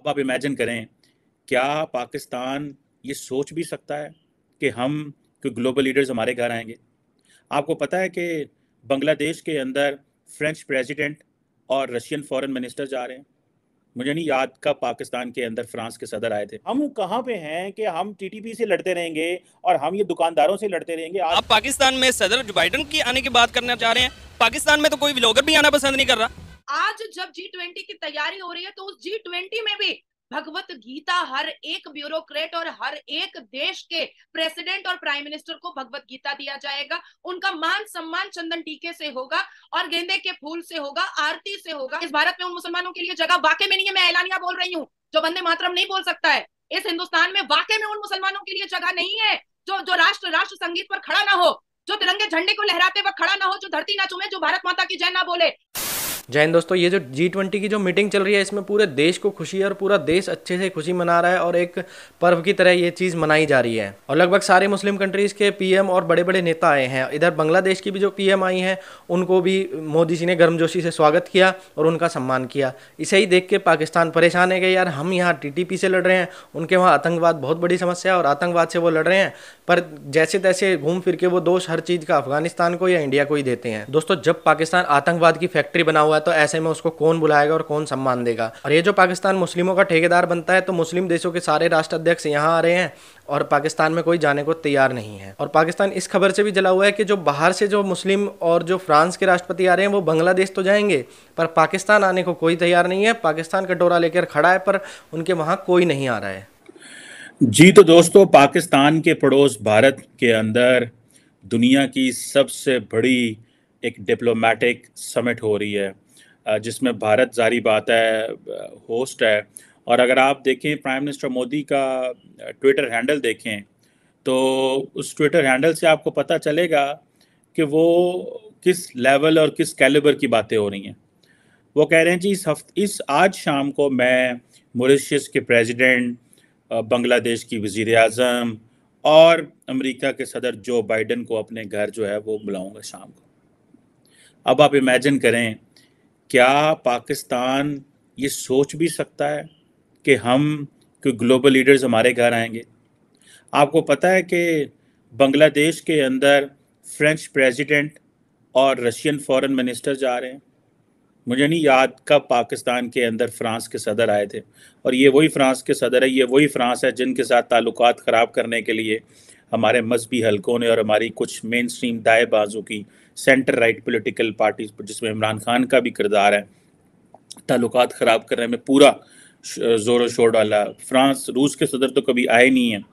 अब आप इमेजिन करें, क्या पाकिस्तान ये सोच भी सकता है कि हम कोई ग्लोबल लीडर्स हमारे घर आएंगे? आपको पता है कि बांग्लादेश के अंदर फ्रेंच प्रेसिडेंट और रशियन फॉरेन मिनिस्टर जा रहे हैं। मुझे नहीं याद कब पाकिस्तान के अंदर फ्रांस के सदर आए थे। हम कहाँ पे हैं कि हम टीटीपी से लड़ते रहेंगे और हम ये दुकानदारों से लड़ते रहेंगे। आज आप पाकिस्तान में सदर जो बाइडन की आने की बात करना चाह रहे हैं, पाकिस्तान में तो कोई व्लॉगर भी आना पसंद नहीं कर रहा। आज जब G20 की तैयारी हो रही है तो उस G20 में भी भगवत गीता हर एक ब्यूरोक्रेट और हर एक देश के प्रेसिडेंट और प्राइम मिनिस्टर को भगवत गीता दिया जाएगा। उनका मान सम्मान चंदन टीके से होगा और गेंदे के फूल से होगा, आरती से होगा। इस भारत में उन मुसलमानों के लिए जगह वाकई में नहीं है। मैं ऐलानिया बोल रही हूँ, जो वंदे मातरम नहीं बोल सकता है। इस हिंदुस्तान में वाकई में उन मुसलमानों के लिए जगह नहीं है जो जो राष्ट्र संगीत पर खड़ा ना हो, जो तिरंगे झंडे को लहराते वक्त खड़ा ना हो, जो धरती ना चूमे, जो भारत माता की जय ना बोले। जय हिंद दोस्तों, ये जो G20 की जो मीटिंग चल रही है इसमें पूरे देश को खुशी है और पूरा देश अच्छे से खुशी मना रहा है और एक पर्व की तरह ये चीज़ मनाई जा रही है और लगभग सारे मुस्लिम कंट्रीज़ के पीएम और बड़े बड़े नेता आए हैं। इधर बांग्लादेश की भी जो पीएम आई हैं उनको भी मोदी जी ने गर्मजोशी से स्वागत किया और उनका सम्मान किया। इसे ही देख के पाकिस्तान परेशान है कि यार हम यहाँ TTP से लड़ रहे हैं, उनके वहाँ आतंकवाद बहुत बड़ी समस्या है और आतंकवाद से वो लड़ रहे हैं, पर जैसे तैसे घूम फिर के वो दोष हर चीज़ का अफगानिस्तान को या इंडिया को ही देते हैं। दोस्तों, जब पाकिस्तान आतंकवाद की फैक्ट्री बना हुआ है तो ऐसे में उसको कौन बुलाएगा और कौन सम्मान देगा। और ये जो पाकिस्तान मुस्लिमों का ठेकेदार बनता है तो मुस्लिम देशों के सारे राष्ट्राध्यक्ष यहाँ आ रहे हैं और पाकिस्तान में कोई जाने को तैयार नहीं है। और पाकिस्तान इस खबर से भी जला हुआ है कि जो बाहर से जो मुस्लिम और जो फ्रांस के राष्ट्रपति आ रहे हैं वो बांग्लादेश तो जाएंगे पर पाकिस्तान आने को कोई तैयार नहीं है। पाकिस्तान कटोरा लेकर खड़ा है पर उनके वहाँ कोई नहीं आ रहा है। जी तो दोस्तों, पाकिस्तान के पड़ोस भारत के अंदर दुनिया की सबसे बड़ी एक डिप्लोमेटिक समिट हो रही है, जिसमें भारत जारी बात है होस्ट है। और अगर आप देखें प्राइम मिनिस्टर मोदी का ट्विटर हैंडल देखें तो उस ट्विटर हैंडल से आपको पता चलेगा कि वो किस लेवल और किस कैलिबर की बातें हो रही हैं। वो कह रहे हैं जी इस आज शाम को मैं मॉरिशस के प्रेसिडेंट, बांग्लादेश की वज़ीर आज़म और अमेरिका के सदर जो बाइडन को अपने घर जो है वो बुलाऊंगा शाम को। अब आप इमेजिन करें, क्या पाकिस्तान ये सोच भी सकता है कि हम कोई ग्लोबल लीडर्स हमारे घर आएंगे? आपको पता है कि बांग्लादेश के अंदर फ्रेंच प्रेसिडेंट और रशियन फॉरेन मिनिस्टर जा रहे हैं। मुझे नहीं याद कब पाकिस्तान के अंदर फ्रांस के सदर आए थे और ये वही फ्रांस के सदर है, ये वही फ्रांस है जिनके साथ ताल्लुकात ख़राब करने के लिए हमारे मजहबी हलकों ने और हमारी कुछ मेन स्ट्रीम दाएं बाजू की सेंटर राइट पॉलिटिकल पार्टीज जिसमें इमरान खान का भी किरदार है, ताल्लुकात ख़राब करने में पूरा ज़ोर शोर डाला। फ्रांस रूस के सदर तो कभी आए नहीं हैं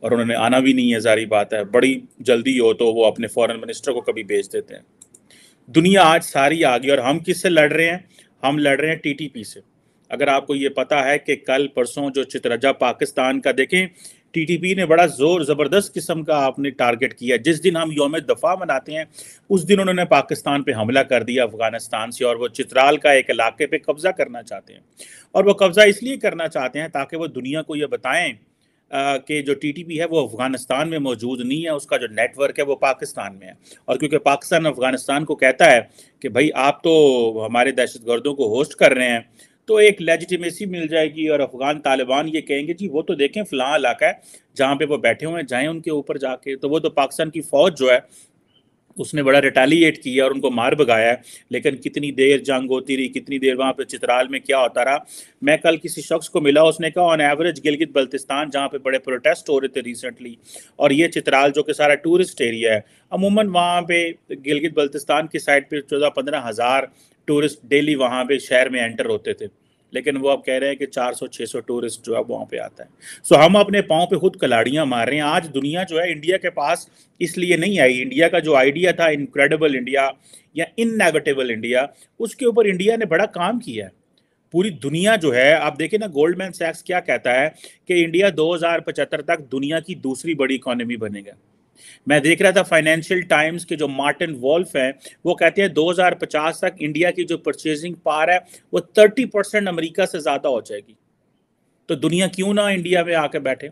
और उन्होंने आना भी नहीं है, जारी बात है। बड़ी जल्दी हो तो वो अपने फॉरेन मिनिस्टर को कभी भेज देते हैं। दुनिया आज सारी आ गई और हम किससे लड़ रहे हैं? हम लड़ रहे हैं TTP से। अगर आपको ये पता है कि कल परसों जो चितरजा पाकिस्तान का देखें, TTP ने बड़ा ज़ोर ज़बरदस्त किस्म का आपने टारगेट किया। जिस दिन हम यौम दफ़ा मनाते हैं उस दिन उन्होंने पाकिस्तान पे हमला कर दिया अफ़गानिस्तान से और वो चित्राल का एक इलाके पे कब्ज़ा करना चाहते हैं। और वो कब्ज़ा इसलिए करना चाहते हैं ताकि वो दुनिया को ये बताएं कि जो TTP है वो अफ़गानिस्तान में मौजूद नहीं है, उसका जो नेटवर्क है वो पाकिस्तान में है। और क्योंकि पाकिस्तान अफ़गानिस्तान को कहता है कि भाई आप तो हमारे दहशतगर्दों को होस्ट कर रहे हैं, तो एक लेजिटिमेसी मिल जाएगी और अफ़गान तालिबान ये कहेंगे जी वो तो देखें फ़लाँ इलाका है जहाँ पे वो बैठे हुए हैं, जाएँ उनके ऊपर जाके। तो वो तो पाकिस्तान की फ़ौज जो है उसने बड़ा रिटेलिएट किया और उनको मार भगाया है। लेकिन कितनी देर जंग होती रही, कितनी देर वहाँ पे चित्राल में क्या होता रहा। मैं कल किसी शख्स को मिला, उसने कहा ऑन एवरेज गिलगित बल्तिस्तान जहाँ पे बड़े प्रोटेस्ट हो रहे थे रिसेंटली, और ये चित्राल जो कि सारा टूरिस्ट एरिया है, अमूमन वहाँ पे गिलगित बल्तिस्तान की साइड पे 14-15 हज़ार टूरिस्ट डेली वहाँ पे शहर में एंटर होते थे। लेकिन वो अब कह रहे हैं कि 400-600 टूरिस्ट जो है वहाँ पे आता है। सो हम अपने पाँव पे खुद कलाड़ियाँ मार रहे हैं। आज दुनिया जो है इंडिया के पास इसलिए नहीं आई। इंडिया का जो आइडिया था इनक्रेडिबल इंडिया या इननेविटेबल इंडिया, उसके ऊपर इंडिया ने बड़ा काम किया है। पूरी दुनिया जो है, आप देखिए ना, गोल्डमैन सैक्स क्या कहता है कि इंडिया 2075 तक दुनिया की दूसरी बड़ी इकोनॉमी बनेगा। मैं देख रहा था फाइनेंशियल टाइम्स के जो मार्टिन वॉल्फ हैं वो कहते हैं 2050 तक इंडिया की जो परचेजिंग पावर है वो 30% अमेरिका से ज़्यादा हो जाएगी। तो दुनिया क्यों ना इंडिया में आके बैठे,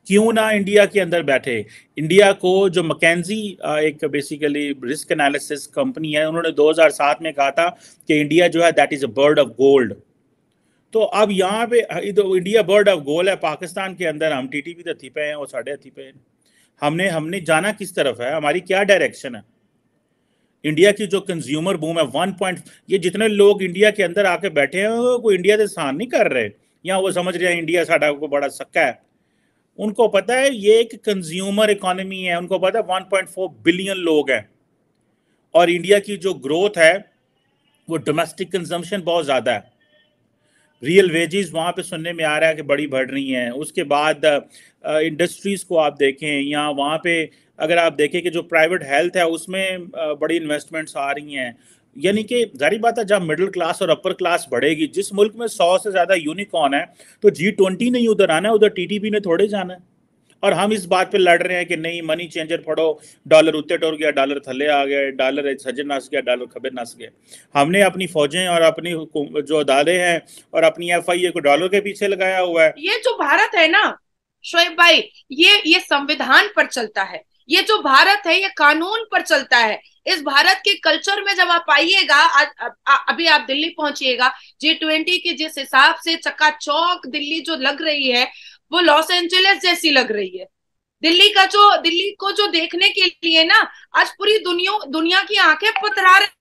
क्यों ना इंडिया के अंदर बैठे। इंडिया को जो मैकेंजी एक बेसिकली रिस्क एनालिसिस कंपनी है, उन्होंने 2007 में कहा था कि इंडिया जो है that is a bird of gold. तो अब यहाँ पे इंडिया बर्ड ऑफ गोल है पाकिस्तान के अंदर, हम टीटीपी के हथी पे हैं और साढ़े हथी पे हैं। हमने जाना किस तरफ है, हमारी क्या डायरेक्शन है। इंडिया की जो कंज्यूमर बूम है ये जितने लोग इंडिया के अंदर आके बैठे हैं वो कोई इंडिया से सहन नहीं कर रहे, या वो समझ रहे हैं इंडिया साडा को बड़ा सक्का है। उनको पता है ये एक कंज्यूमर इकोनॉमी है, उनको पता है 1.4 बिलियन लोग हैं और इंडिया की जो ग्रोथ है वो डोमेस्टिक कंजम्पशन बहुत ज़्यादा है। रियल वेजेस वहाँ पे सुनने में आ रहा है कि बड़ी बढ़ रही हैं। उसके बाद इंडस्ट्रीज़ को आप देखें, या वहाँ पे अगर आप देखें कि जो प्राइवेट हेल्थ है उसमें बड़ी इन्वेस्टमेंट्स आ रही हैं। यानी कि जारी बात है, जब मिडिल क्लास और अपर क्लास बढ़ेगी, जिस मुल्क में 100 से ज़्यादा यूनिकॉर्न है तो G20 नहीं उधर आना है, उधर टीटीपी ने थोड़े जाना है। और हम इस बात पे लड़ रहे हैं कि नहीं मनी चेंजर पढ़ो, डॉलर उत्ते टुर गया, डॉलर थले आ गया, डॉलर सज्जन नस गया, डॉलर खबे नस गया। हमने अपनी फौजें और अपनी जो अदालतें हैं और अपनी FIA को डॉलर के पीछे लगाया हुआ है। ये जो भारत है ना शोएब भाई, ये संविधान पर चलता है। ये जो भारत है ये कानून पर चलता है। इस भारत के कल्चर में जब आप आइएगा, अभी आप दिल्ली पहुंचिएगा, G20 की जिस हिसाब से चकाचौक दिल्ली जो लग रही है वो लॉस एंजलिस जैसी लग रही है। दिल्ली को जो देखने के लिए ना आज पूरी दुनिया की आंखें पथरा रही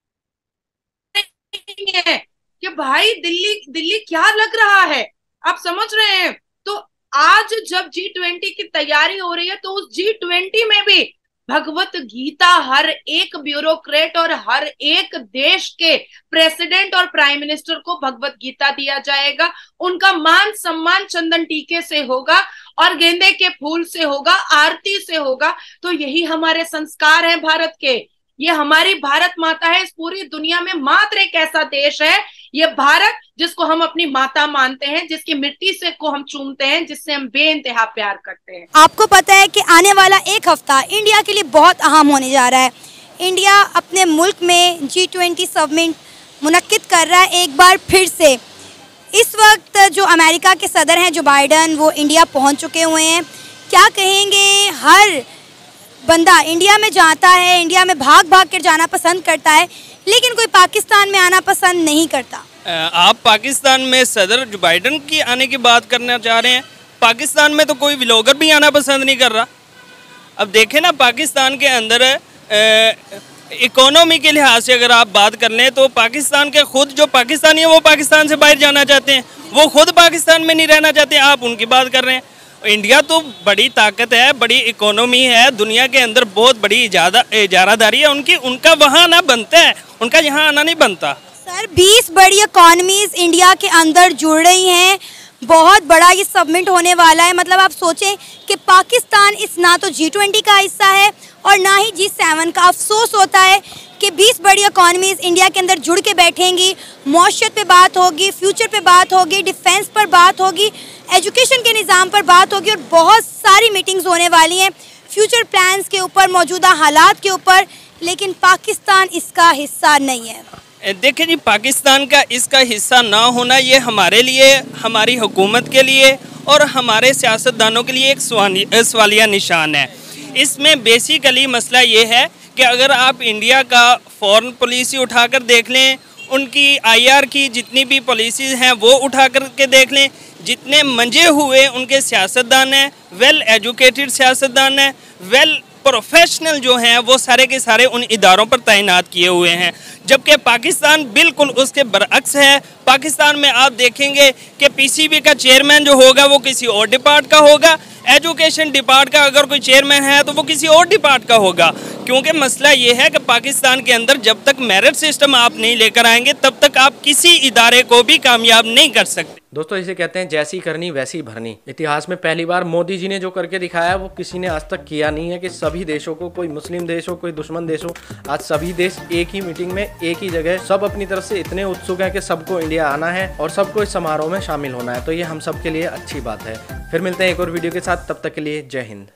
हैं कि भाई दिल्ली क्या लग रहा है, आप समझ रहे हैं। तो आज जब G20 की तैयारी हो रही है तो उस G20 में भी भगवत गीता हर एक ब्यूरोक्रेट और हर एक देश के प्रेसिडेंट और प्राइम मिनिस्टर को भगवत गीता दिया जाएगा। उनका मान सम्मान चंदन टीके से होगा और गेंदे के फूल से होगा, आरती से होगा। तो यही हमारे संस्कार हैं भारत के। ये हमारी भारत माता है। इस पूरी दुनिया में मात्र एक ऐसा देश है ये भारत जिसको हम अपनी माता मानते हैं, जिसकी मिट्टी से को हम चूमते हैं, जिससे हम बेइंतहा प्यार करते हैं। आपको पता है कि आने वाला एक हफ्ता इंडिया के लिए बहुत अहम होने जा रहा है। इंडिया अपने मुल्क में G20 समिट मुनक्किद कर रहा है एक बार फिर से। इस वक्त जो अमेरिका के सदर हैं जो बाइडन, वो इंडिया पहुंच चुके हुए हैं। क्या कहेंगे, हर बंदा इंडिया में जाता है, इंडिया में भाग भाग कर जाना पसंद करता है, लेकिन कोई पाकिस्तान में आना पसंद नहीं करता। आप पाकिस्तान में सदर जो बाइडन की आने की बात करना चाह रहे हैं। पाकिस्तान में तो कोई व्लॉगर भी आना पसंद नहीं कर रहा। अब देखें ना, पाकिस्तान के अंदर इकोनॉमी के लिहाज से अगर आप बात कर लें तो पाकिस्तान के खुद जो पाकिस्तानी है वो पाकिस्तान से बाहर जाना चाहते हैं, वो खुद पाकिस्तान में नहीं रहना चाहते। आप उनकी बात कर रहे हैं। इंडिया तो बड़ी ताकत है, बड़ी इकोनॉमी है, दुनिया के अंदर बहुत बड़ी इजारादारी है उनकी, उनका वहाँ आना बनता है, उनका यहाँ आना नहीं बनता। सर 20 बड़ी इकोनॉमीज इंडिया के अंदर जुड़ रही हैं, बहुत बड़ा ये सबमिट होने वाला है। मतलब आप सोचें कि पाकिस्तान इस ना तो G20 का हिस्सा है और ना ही G7 का। अफसोस होता है कि 20 बड़ी इकोनॉमीज इंडिया के अंदर जुड़ के बैठेंगी, मौशियत पे बात होगी, फ्यूचर पे बात होगी, डिफेंस पर बात होगी, एजुकेशन के निज़ाम पर बात होगी और बहुत सारी मीटिंग्स होने वाली हैं फ्यूचर प्लान्स के ऊपर, मौजूदा हालात के ऊपर। लेकिन पाकिस्तान इसका हिस्सा नहीं है। देखिए जी, पाकिस्तान का इसका हिस्सा ना होना ये हमारे लिए, हमारी हुकूमत के लिए और हमारे सियासतदानों के लिए एक सवालिया निशान है। इसमें बेसिकली मसला ये है कि अगर आप इंडिया का फॉरेन पॉलिसी उठाकर देख लें, उनकी IR की जितनी भी पॉलिसीज़ हैं वो उठा कर के देख लें, जितने मंजे हुए उनके सियासतदान हैं, वेल एजुकेटेड सियासतदान हैं, वेल प्रोफेशनल जो हैं वो सारे के सारे उन इदारों पर तैनात किए हुए हैं। जबकि पाकिस्तान बिल्कुल उसके बरअक्स है। पाकिस्तान में आप देखेंगे कि PCB का चेयरमैन जो होगा वो किसी और डिपार्ट का होगा, एजुकेशन डिपार्ट का अगर कोई चेयरमैन है तो वो किसी और डिपार्ट का होगा। क्योंकि मसला ये है कि पाकिस्तान के अंदर जब तक मेरिट सिस्टम आप नहीं लेकर आएंगे तब तक आप किसी इदारे को भी कामयाब नहीं कर सकते। दोस्तों इसे कहते हैं जैसी करनी वैसी भरनी। इतिहास में पहली बार मोदी जी ने जो करके दिखाया वो किसी ने आज तक किया नहीं है कि सभी देशों को, कोई मुस्लिम देश हो, कोई दुश्मन देश हो, आज सभी देश एक ही मीटिंग में एक ही जगह, सब अपनी तरफ से इतने उत्सुक हैं कि सबको इंडिया आना है और सबको इस समारोह में शामिल होना है। तो ये हम सब के लिए अच्छी बात है। फिर मिलते हैं एक और वीडियो के साथ, तब तक के लिए जय हिंद।